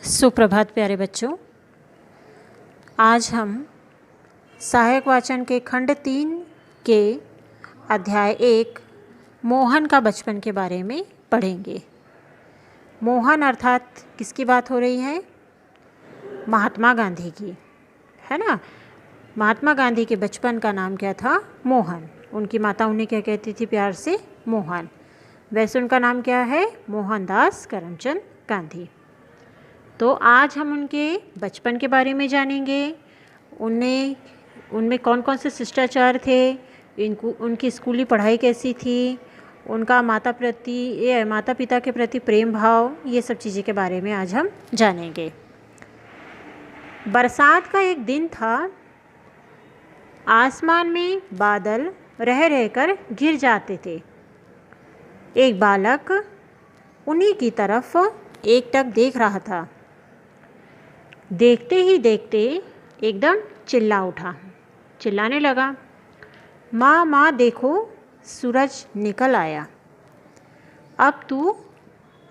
सुप्रभात प्यारे बच्चों। आज हम सहायक वाचन के खंड 3 के अध्याय 1 मोहन का बचपन के बारे में पढ़ेंगे। मोहन अर्थात किसकी बात हो रही है? महात्मा गांधी की, है ना। महात्मा गांधी के बचपन का नाम क्या था? मोहन। उनकी माता उन्हें क्या कहती थी प्यार से? मोहन। वैसे उनका नाम क्या है? मोहनदास करमचंद गांधी। तो आज हम उनके बचपन के बारे में जानेंगे। उनमें कौन कौन से शिष्टाचार थे, उनकी स्कूली पढ़ाई कैसी थी, उनका माता पिता के प्रति प्रेम भाव, ये सब चीज़ें के बारे में आज हम जानेंगे। बरसात का एक दिन था। आसमान में बादल रह रहकर गिर जाते थे। एक बालक उन्हीं की तरफ एकटक देख रहा था। देखते ही देखते एकदम चिल्ला उठा, चिल्लाने लगा, माँ माँ देखो, सूरज निकल आया। अब तू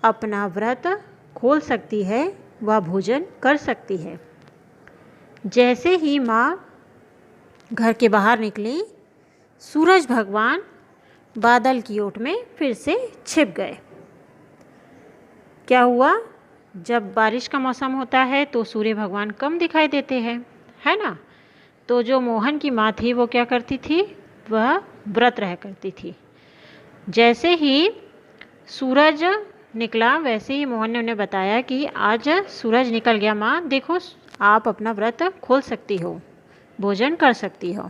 अपना व्रत खोल सकती है व भोजन कर सकती है। जैसे ही माँ घर के बाहर निकली, सूरज भगवान बादल की ओट में फिर से छिप गए। क्या हुआ? जब बारिश का मौसम होता है तो सूर्य भगवान कम दिखाई देते हैं, है ना। तो जो मोहन की माँ थी वो क्या करती थी? वह व्रत रह करती थी। जैसे ही सूरज निकला वैसे ही मोहन ने उन्हें बताया कि आज सूरज निकल गया माँ, देखो आप अपना व्रत खोल सकती हो, भोजन कर सकती हो।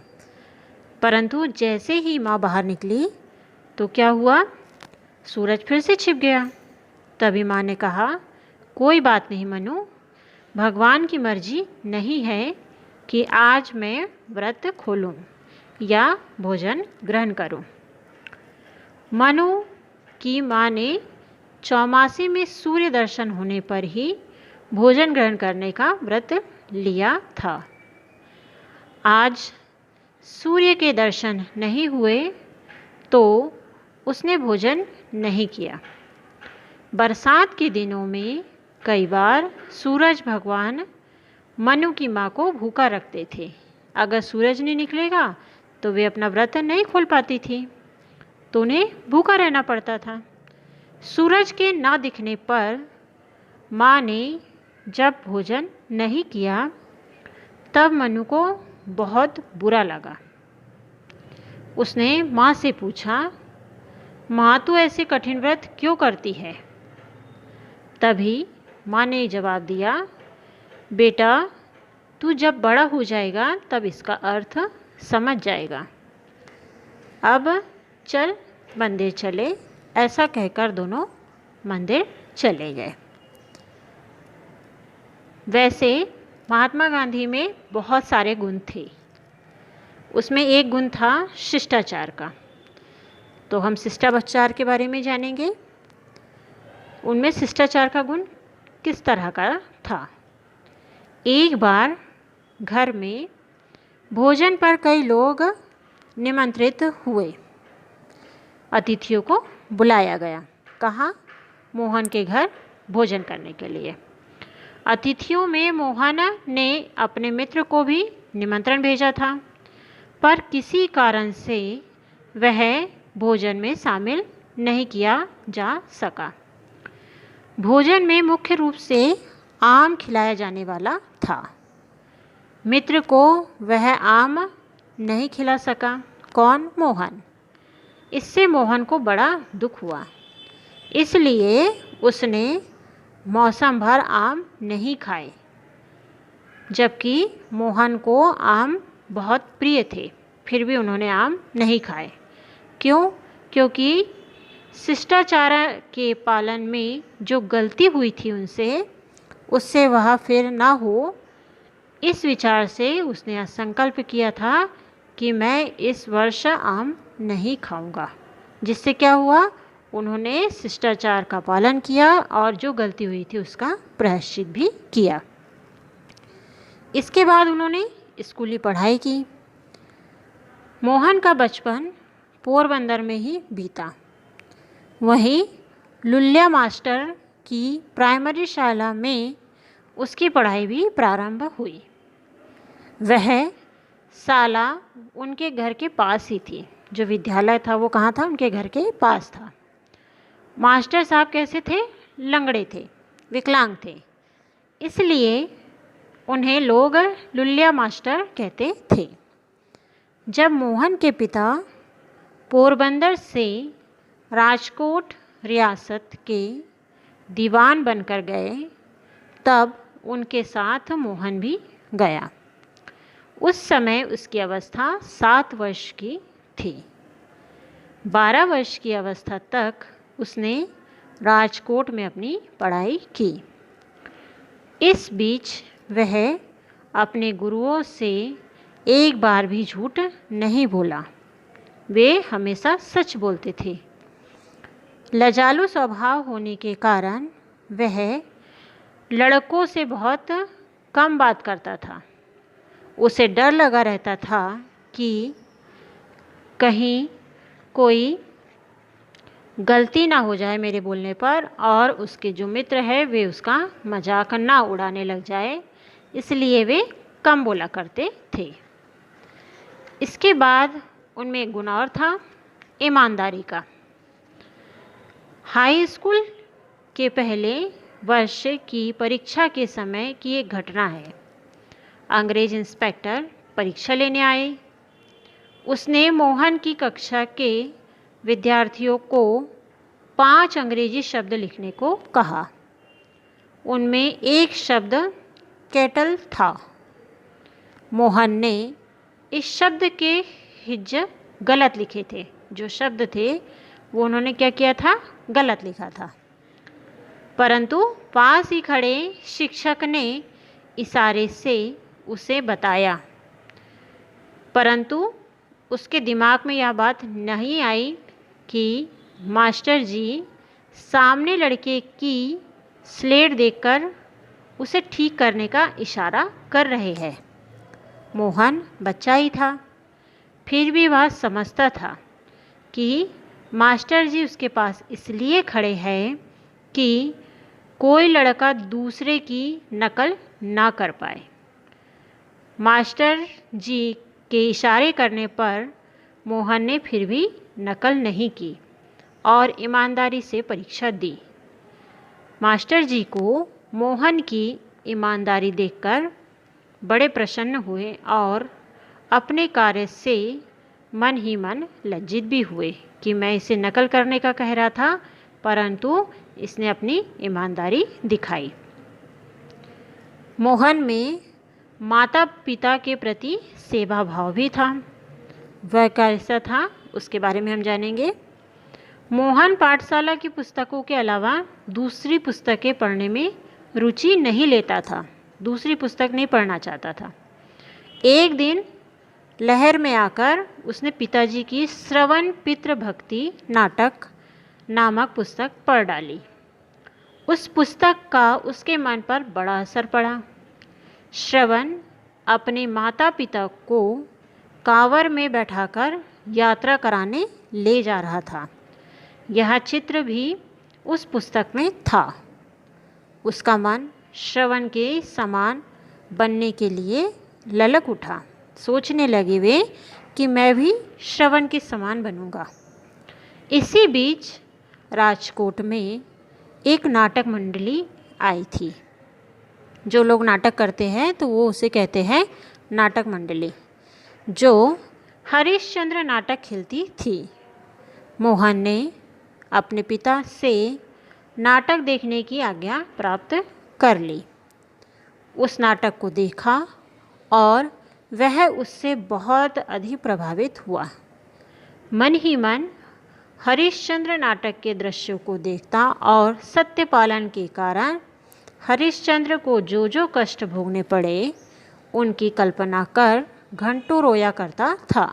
परंतु जैसे ही माँ बाहर निकली तो क्या हुआ? सूरज फिर से छिप गया। तभी माँ ने कहा, कोई बात नहीं मनु, भगवान की मर्जी नहीं है कि आज मैं व्रत खोलूं या भोजन ग्रहण करूं। मनु की माँ ने चौमासे में सूर्य दर्शन होने पर ही भोजन ग्रहण करने का व्रत लिया था। आज सूर्य के दर्शन नहीं हुए तो उसने भोजन नहीं किया। बरसात के दिनों में कई बार सूरज भगवान मनु की माँ को भूखा रखते थे। अगर सूरज नहीं निकलेगा तो वे अपना व्रत नहीं खोल पाती थी, तो उन्हें भूखा रहना पड़ता था। सूरज के ना दिखने पर माँ ने जब भोजन नहीं किया तब मनु को बहुत बुरा लगा। उसने माँ से पूछा, माँ तू ऐसे कठिन व्रत क्यों करती है? तभी माँ ने जवाब दिया, बेटा तू जब बड़ा हो जाएगा तब इसका अर्थ समझ जाएगा। अब चल मंदिर चले। ऐसा कहकर दोनों मंदिर चले गए। वैसे महात्मा गांधी में बहुत सारे गुण थे। उसमें एक गुण था शिष्टाचार का। तो हम शिष्टाचार के बारे में जानेंगे। उनमें शिष्टाचार का गुण किस तरह का था? एक बार घर में भोजन पर कई लोग निमंत्रित हुए। अतिथियों को बुलाया गया। कहाँ? मोहन के घर भोजन करने के लिए। अतिथियों में मोहन ने अपने मित्र को भी निमंत्रण भेजा था, पर किसी कारण से वह भोजन में शामिल नहीं किया जा सका। भोजन में मुख्य रूप से आम खिलाया जाने वाला था। मित्र को वह आम नहीं खिला सका। कौन? मोहन। इससे मोहन को बड़ा दुख हुआ। इसलिए उसने मौसम भर आम नहीं खाए, जबकि मोहन को आम बहुत प्रिय थे। फिर भी उन्होंने आम नहीं खाए। क्यों? क्योंकि शिष्टाचार के पालन में जो गलती हुई थी उससे वह फिर ना हो, इस विचार से उसने संकल्प किया था कि मैं इस वर्ष आम नहीं खाऊंगा। जिससे क्या हुआ? उन्होंने शिष्टाचार का पालन किया और जो गलती हुई थी उसका प्रायश्चित भी किया। इसके बाद उन्होंने स्कूली पढ़ाई की। मोहन का बचपन पोरबंदर में ही बीता। वहीं लुल्या मास्टर की प्राइमरी शाला में उसकी पढ़ाई भी प्रारंभ हुई। वह शाला उनके घर के पास ही थी। जो विद्यालय था वो कहाँ था? उनके घर के पास था। मास्टर साहब कैसे थे? लंगड़े थे, विकलांग थे, इसलिए उन्हें लोग लुल्लिया मास्टर कहते थे। जब मोहन के पिता पोरबंदर से राजकोट रियासत के दीवान बनकर गए, तब उनके साथ मोहन भी गया। उस समय उसकी अवस्था 7 वर्ष की थी। 12 वर्ष की अवस्था तक उसने राजकोट में अपनी पढ़ाई की। इस बीच वह अपने गुरुओं से एक बार भी झूठ नहीं बोला। वे हमेशा सच बोलते थे। लजालू स्वभाव होने के कारण वह लड़कों से बहुत कम बात करता था। उसे डर लगा रहता था कि कहीं कोई गलती ना हो जाए मेरे बोलने पर, और उसके जो मित्र है वे उसका मजाक ना उड़ाने लग जाए, इसलिए वे कम बोला करते थे। इसके बाद उनमें एक गुण और था, ईमानदारी का। हाई स्कूल के पहले वर्ष की परीक्षा के समय की एक घटना है। अंग्रेज इंस्पेक्टर परीक्षा लेने आए। उसने मोहन की कक्षा के विद्यार्थियों को 5 अंग्रेजी शब्द लिखने को कहा। उनमें एक शब्द केटल था। मोहन ने इस शब्द के हिज्ज गलत लिखे थे। जो शब्द थे वो उन्होंने क्या किया था? गलत लिखा था। परंतु पास ही खड़े शिक्षक ने इशारे से उसे बताया, परंतु उसके दिमाग में यह बात नहीं आई कि मास्टर जी सामने लड़के की स्लेट देखकर उसे ठीक करने का इशारा कर रहे हैं। मोहन बच्चा ही था, फिर भी वह समझता था कि मास्टर जी उसके पास इसलिए खड़े हैं कि कोई लड़का दूसरे की नकल ना कर पाए। मास्टर जी के इशारे करने पर मोहन ने फिर भी नकल नहीं की और ईमानदारी से परीक्षा दी। मास्टर जी को मोहन की ईमानदारी देखकर बड़े प्रसन्न हुए और अपने कार्य से मन ही मन लज्जित भी हुए कि मैं इसे नकल करने का कह रहा था, परंतु इसने अपनी ईमानदारी दिखाई। मोहन में माता पिता के प्रति सेवा भाव भी था। वह कैसा था उसके बारे में हम जानेंगे। मोहन पाठशाला की पुस्तकों के अलावा दूसरी पुस्तकें पढ़ने में रुचि नहीं लेता था, दूसरी पुस्तक नहीं पढ़ना चाहता था। एक दिन लहर में आकर उसने पिताजी की श्रवण पितृ भक्ति नाटक नामक पुस्तक पढ़ डाली। उस पुस्तक का उसके मन पर बड़ा असर पड़ा। श्रवण अपने माता पिता को कांवर में बैठाकर यात्रा कराने ले जा रहा था। यह चित्र भी उस पुस्तक में था। उसका मन श्रवण के समान बनने के लिए ललक उठा। सोचने लगे वे कि मैं भी श्रवण के समान बनूंगा। इसी बीच राजकोट में एक नाटक मंडली आई थी। जो लोग नाटक करते हैं तो वो उसे कहते हैं नाटक मंडली, जो हरिश्चंद्र नाटक खेलती थी। मोहन ने अपने पिता से नाटक देखने की आज्ञा प्राप्त कर ली। उस नाटक को देखा और वह उससे बहुत अधिक प्रभावित हुआ। मन ही मन हरिश्चंद्र नाटक के दृश्यों को देखता और सत्य पालन के कारण हरिश्चंद्र को जो जो कष्ट भोगने पड़े उनकी कल्पना कर घंटों रोया करता था।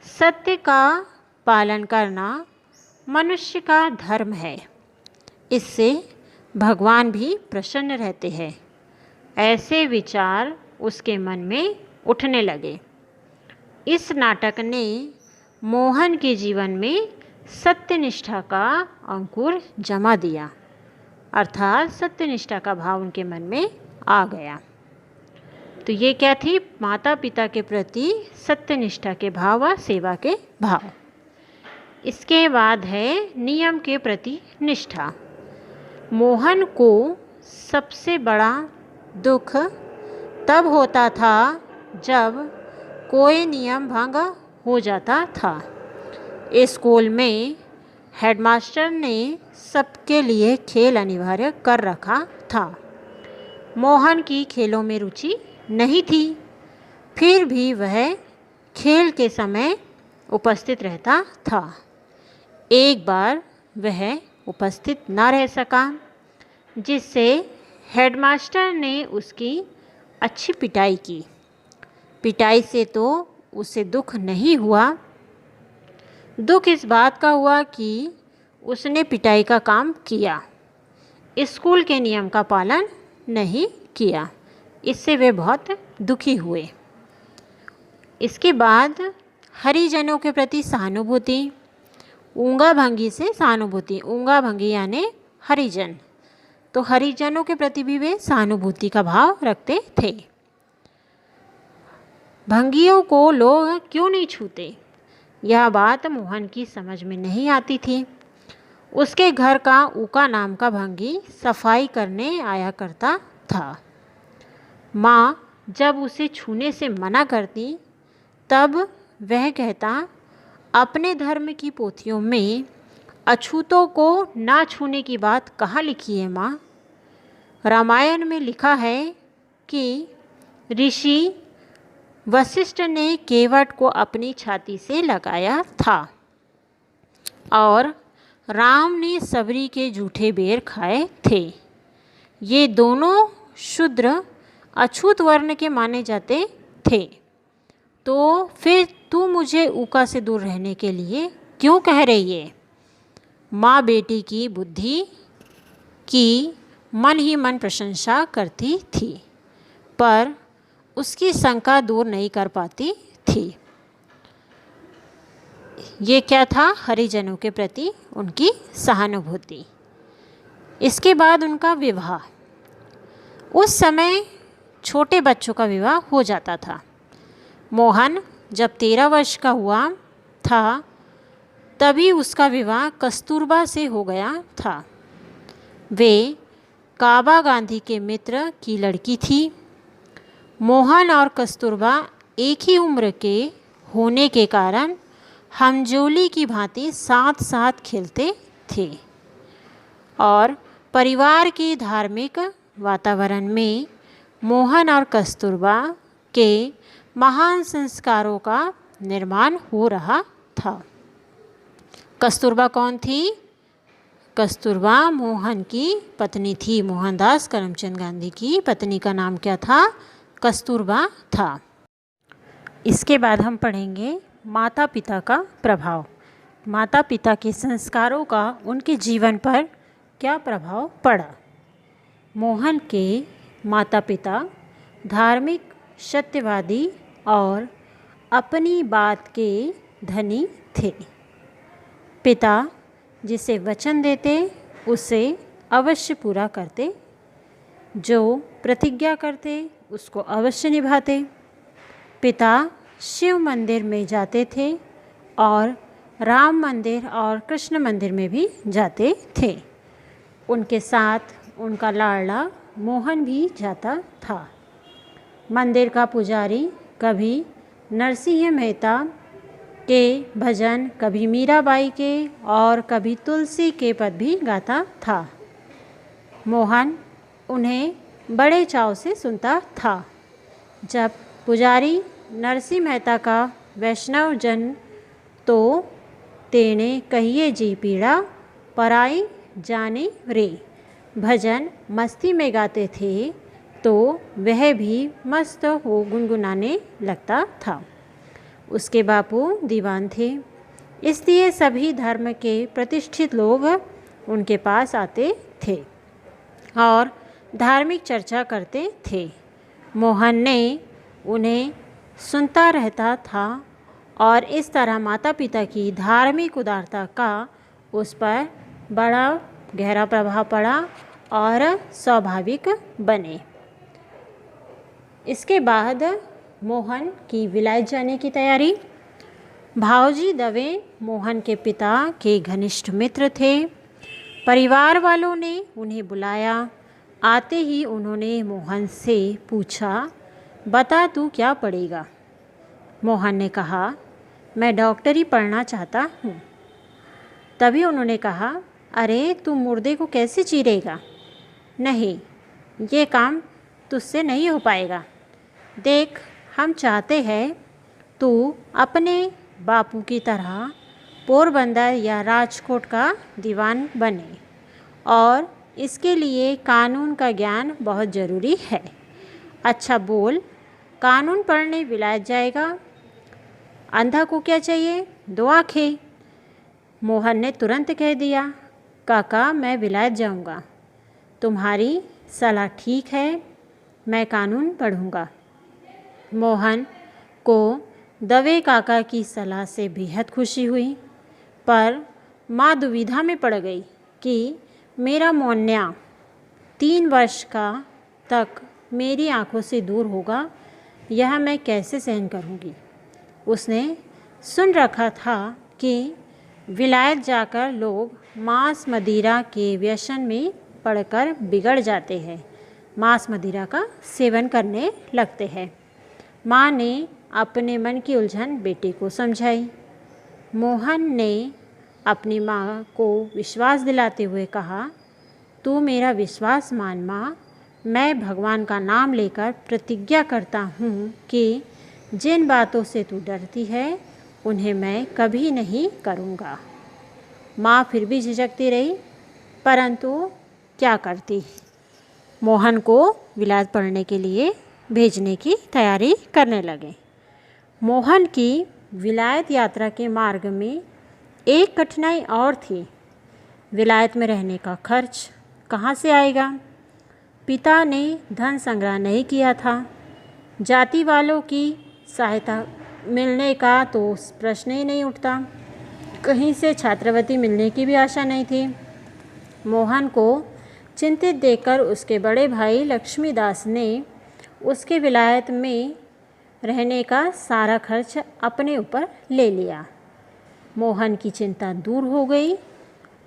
सत्य का पालन करना मनुष्य का धर्म है, इससे भगवान भी प्रसन्न रहते हैं। ऐसे विचार उसके मन में उठने लगे। इस नाटक ने मोहन के जीवन में सत्यनिष्ठा का अंकुर जमा दिया। अर्थात सत्यनिष्ठा का भाव उनके मन में आ गया। तो ये क्या थी? माता पिता के प्रति सत्यनिष्ठा के भाव व सेवा के भाव। इसके बाद है नियम के प्रति निष्ठा। मोहन को सबसे बड़ा दुख तब होता था जब कोई नियम भंग हो जाता था। स्कूल में हेडमास्टर ने सबके लिए खेल अनिवार्य कर रखा था। मोहन की खेलों में रुचि नहीं थी, फिर भी वह खेल के समय उपस्थित रहता था। एक बार वह उपस्थित न रह सका, जिससे हेडमास्टर ने उसकी अच्छी पिटाई की। पिटाई से तो उसे दुख नहीं हुआ, दुख इस बात का हुआ कि उसने पिटाई का काम किया, स्कूल के नियम का पालन नहीं किया। इससे वे बहुत दुखी हुए। इसके बाद हरिजनों के प्रति सहानुभूति। ऊंगा भंगी से सहानुभूति। ऊंगा भंगी यानी हरिजन, तो हरिजनों के प्रति भी वे सहानुभूति का भाव रखते थे। भंगियों को लोग क्यों नहीं छूते, यह बात मोहन की समझ में नहीं आती थी। उसके घर का ऊका नाम का भंगी सफाई करने आया करता था। माँ जब उसे छूने से मना करती, तब वह कहता, अपने धर्म की पोथियों में अछूतों को ना छूने की बात कहाँ लिखी है माँ? रामायण में लिखा है कि ऋषि वशिष्ठ ने केवट को अपनी छाती से लगाया था और राम ने सबरी के जूठे बेर खाए थे। ये दोनों शूद्र अछूत वर्ण के माने जाते थे। तो फिर तू मुझे ऊका से दूर रहने के लिए क्यों कह रही है? माँ बेटी की बुद्धि की मन ही मन प्रशंसा करती थी, पर उसकी शंका दूर नहीं कर पाती थी। ये क्या था? हरिजनों के प्रति उनकी सहानुभूति। इसके बाद उनका विवाह। उस समय छोटे बच्चों का विवाह हो जाता था। मोहन जब 13 वर्ष का हुआ था, तभी उसका विवाह कस्तूरबा से हो गया था। वे काबा गांधी के मित्र की लड़की थी। मोहन और कस्तूरबा एक ही उम्र के होने के कारण हमजोली की भांति साथ साथ खेलते थे और परिवार के धार्मिक वातावरण में मोहन और कस्तूरबा के महान संस्कारों का निर्माण हो रहा था। कस्तूरबा कौन थी? कस्तूरबा मोहन की पत्नी थी। मोहनदास करमचंद गांधी की पत्नी का नाम क्या था? कस्तूरबा था। इसके बाद हम पढ़ेंगे माता पिता का प्रभाव। माता पिता के संस्कारों का उनके जीवन पर क्या प्रभाव पड़ा? मोहन के माता पिता धार्मिक, सत्यवादी और अपनी बात के धनी थे। पिता जिसे वचन देते उसे अवश्य पूरा करते, जो प्रतिज्ञा करते उसको अवश्य निभाते। पिता शिव मंदिर में जाते थे और राम मंदिर और कृष्ण मंदिर में भी जाते थे। उनके साथ उनका लाडला मोहन भी जाता था। मंदिर का पुजारी कभी नरसिंह मेहता के भजन, कभी मीराबाई के और कभी तुलसी के पद भी गाता था। मोहन उन्हें बड़े चाव से सुनता था। जब पुजारी नरसिंह मेहता का वैष्णव जन तो तेने कहिए जी पीड़ा पराई जाने रे भजन मस्ती में गाते थे, तो वह भी मस्त हो गुनगुनाने लगता था। उसके बापू दीवान थे, इसलिए सभी धर्म के प्रतिष्ठित लोग उनके पास आते थे और धार्मिक चर्चा करते थे। मोहन ने उन्हें सुनता रहता था और इस तरह माता पिता की धार्मिक उदारता का उस पर बड़ा गहरा प्रभाव पड़ा और स्वाभाविक बने। इसके बाद मोहन की विलायत जाने की तैयारी। भाऊजी दवे मोहन के पिता के घनिष्ठ मित्र थे। परिवार वालों ने उन्हें बुलाया। आते ही उन्होंने मोहन से पूछा, बता तू क्या पढ़ेगा? मोहन ने कहा, मैं डॉक्टरी पढ़ना चाहता हूँ। तभी उन्होंने कहा, अरे तू मुर्दे को कैसे चीरेगा? नहीं, ये काम तुझसे नहीं हो पाएगा। देख, हम चाहते हैं तू अपने बापू की तरह पोरबंदर या राजकोट का दीवान बने, और इसके लिए कानून का ज्ञान बहुत ज़रूरी है। अच्छा बोल, कानून पढ़ने विलायत जाएगा? अंधा को क्या चाहिए? 2 आँखें। मोहन ने तुरंत कह दिया, काका मैं विलायत जाऊंगा। तुम्हारी सलाह ठीक है, मैं कानून पढ़ूंगा। मोहन को दवे काका की सलाह से बेहद खुशी हुई, पर माँ दुविधा में पड़ गई कि मेरा मोन्या 3 वर्ष का तक मेरी आंखों से दूर होगा, यह मैं कैसे सहन करूंगी। उसने सुन रखा था कि विलायत जाकर लोग मांस मदिरा के व्यसन में पड़कर बिगड़ जाते हैं, मांस मदिरा का सेवन करने लगते हैं। माँ ने अपने मन की उलझन बेटे को समझाई। मोहन ने अपनी माँ को विश्वास दिलाते हुए कहा, तू मेरा विश्वास मान माँ, मैं भगवान का नाम लेकर प्रतिज्ञा करता हूँ कि जिन बातों से तू डरती है उन्हें मैं कभी नहीं करूँगा। माँ फिर भी झिझकती रही, परंतु क्या करती। मोहन को विलायत पढ़ने के लिए भेजने की तैयारी करने लगे। मोहन की विलायत यात्रा के मार्ग में एक कठिनाई और थी। विलायत में रहने का खर्च कहाँ से आएगा? पिता ने धन संग्रह नहीं किया था। जाति वालों की सहायता मिलने का तो प्रश्न ही नहीं उठता। कहीं से छात्रवृत्ति मिलने की भी आशा नहीं थी। मोहन को चिंतित देखकर उसके बड़े भाई लक्ष्मीदास ने उसके विलायत में रहने का सारा खर्च अपने ऊपर ले लिया। मोहन की चिंता दूर हो गई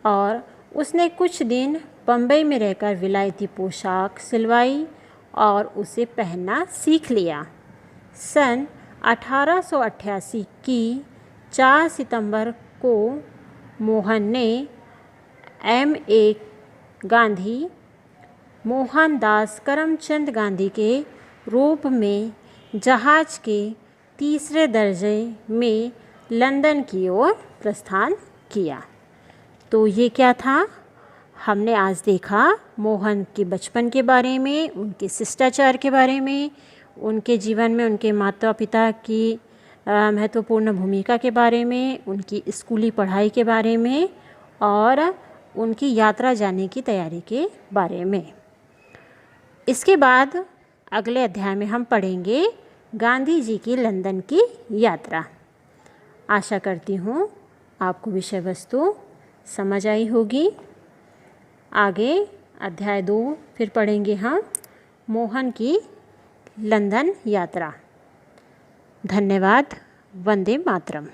और उसने कुछ दिन बम्बई में रहकर विलायती पोशाक सिलवाई और उसे पहनना सीख लिया। सन 1888 की 4 सितंबर को मोहन ने M.A. गांधी मोहनदास करमचंद गांधी के रूप में जहाज के 3रे दर्जे में लंदन की ओर प्रस्थान किया। तो ये क्या था? हमने आज देखा मोहन के बचपन के बारे में, उनके शिष्टाचार के बारे में, उनके जीवन में उनके माता पिता की महत्वपूर्ण भूमिका के बारे में, उनकी स्कूली पढ़ाई के बारे में और उनकी यात्रा जाने की तैयारी के बारे में। इसके बाद अगले अध्याय में हम पढ़ेंगे गांधी जी की लंदन की यात्रा। आशा करती हूँ आपको विषय वस्तु समझ आई होगी। आगे अध्याय 2 फिर पढ़ेंगे हम मोहन की लंदन यात्रा। धन्यवाद। वंदे मातरम।